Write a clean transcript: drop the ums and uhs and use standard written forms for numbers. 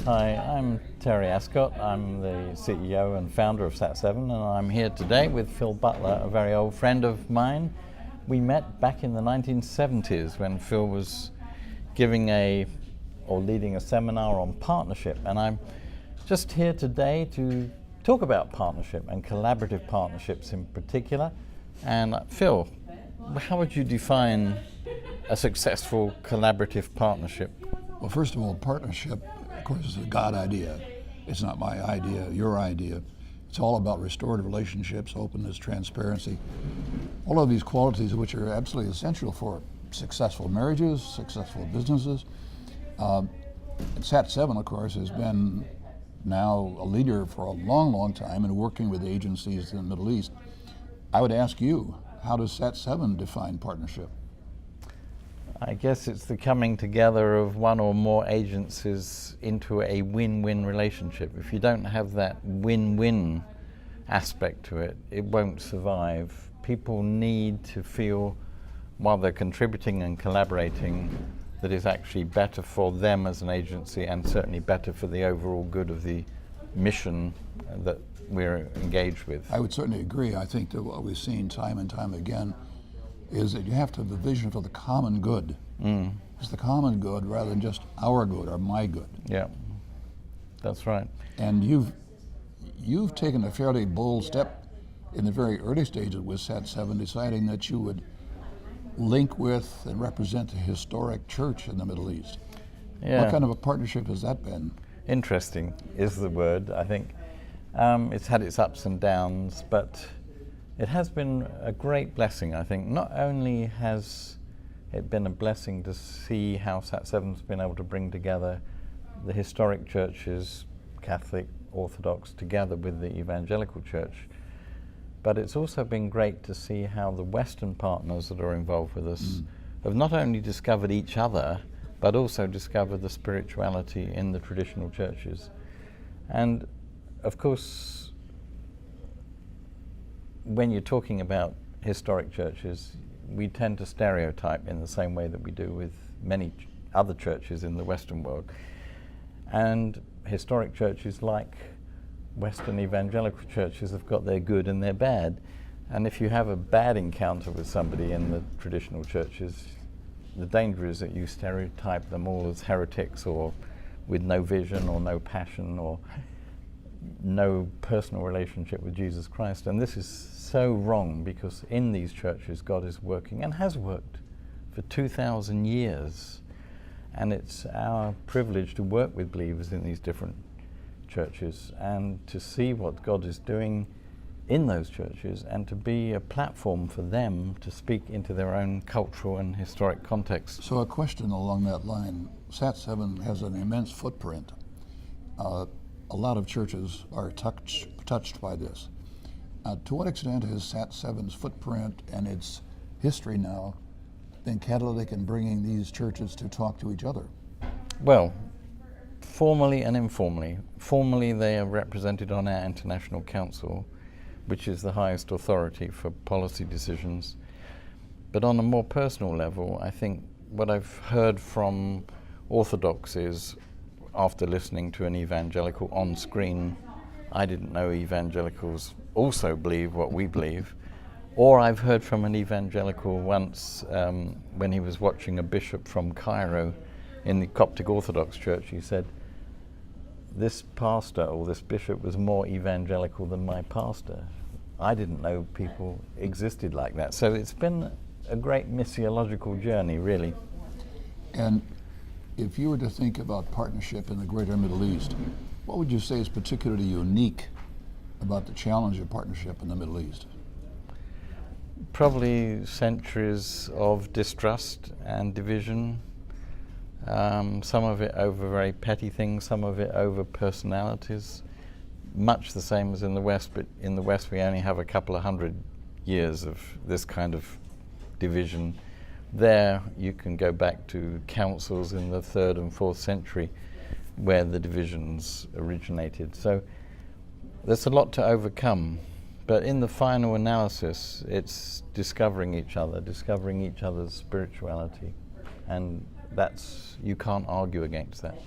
Hi, I'm Terry Ascott. I'm the CEO and founder of Sat7, and I'm here today with Phill Butler, a very old friend of mine. We met back in the 1970s when Phill was leading a seminar on partnership, and I'm just here today to talk about partnership and collaborative partnerships in particular. And Phill, how would you define a successful collaborative partnership? Well, first of all, partnership, of course, is a God idea. It's not my idea, your idea. It's all about restorative relationships, openness, transparency, all of these qualities which are absolutely essential for successful marriages, successful businesses. Sat7, of course, has been now a leader for a long, long time in working with agencies in the Middle East. I would ask you, how does Sat7 define partnership? I guess it's the coming together of one or more agencies into a win-win relationship. If you don't have that win-win aspect to it, it won't survive. People need to feel, while they're contributing and collaborating, that it's actually better for them as an agency and certainly better for the overall good of the mission that we're engaged with. I would certainly agree. I think that what we've seen time and time again is that you have to have a vision for the common good. It's the common good rather than just our good or my good. Yeah, that's right. And you've taken a fairly bold step in the very early stages with Sat7, deciding that you would link with and represent the historic church in the Middle East. Yeah. What kind of a partnership has that been? Interesting is the word, I think. It's had its ups and downs, but it has been a great blessing, I think. Not only has it been a blessing to see how Sat7's been able to bring together the historic churches, Catholic, Orthodox, together with the evangelical church, but it's also been great to see how the Western partners that are involved with us have not only discovered each other, but also discovered the spirituality in the traditional churches. And of course, when you're talking about historic churches, we tend to stereotype in the same way that we do with many other churches in the Western world. And historic churches, like Western evangelical churches, have got their good and their bad. And if you have a bad encounter with somebody in the traditional churches, the danger is that you stereotype them all as heretics or with no vision or no passion or no personal relationship with Jesus Christ. And this is so wrong, because in these churches God is working and has worked for 2,000 years. And it's our privilege to work with believers in these different churches and to see what God is doing in those churches and to be a platform for them to speak into their own cultural and historic context. So a question along that line. Sat7 has an immense footprint. A lot of churches are touched by this. To what extent has Sat7's footprint and its history now been catalytic in bringing these churches to talk to each other? Well, formally and informally. Formally, they are represented on our International Council, which is the highest authority for policy decisions. But on a more personal level, I think what I've heard from Orthodox is, after listening to an evangelical on screen, I didn't know evangelicals also believe what we believe. Or I've heard from an evangelical once when he was watching a bishop from Cairo in the Coptic Orthodox Church. He said, this pastor or this bishop was more evangelical than my pastor. I didn't know people existed like that. So it's been a great missiological journey, really. And if you were to think about partnership in the greater Middle East, what would you say is particularly unique about the challenge of partnership in the Middle East? Probably centuries of distrust and division. Some of it over very petty things, some of it over personalities. Much the same as in the West, but in the West we only have a couple of 100 years of this kind of division. There you can go back to councils in the 3rd and 4th century where the divisions originated. So there's a lot to overcome, but in the final analysis it's discovering each other's spirituality, and you can't argue against that.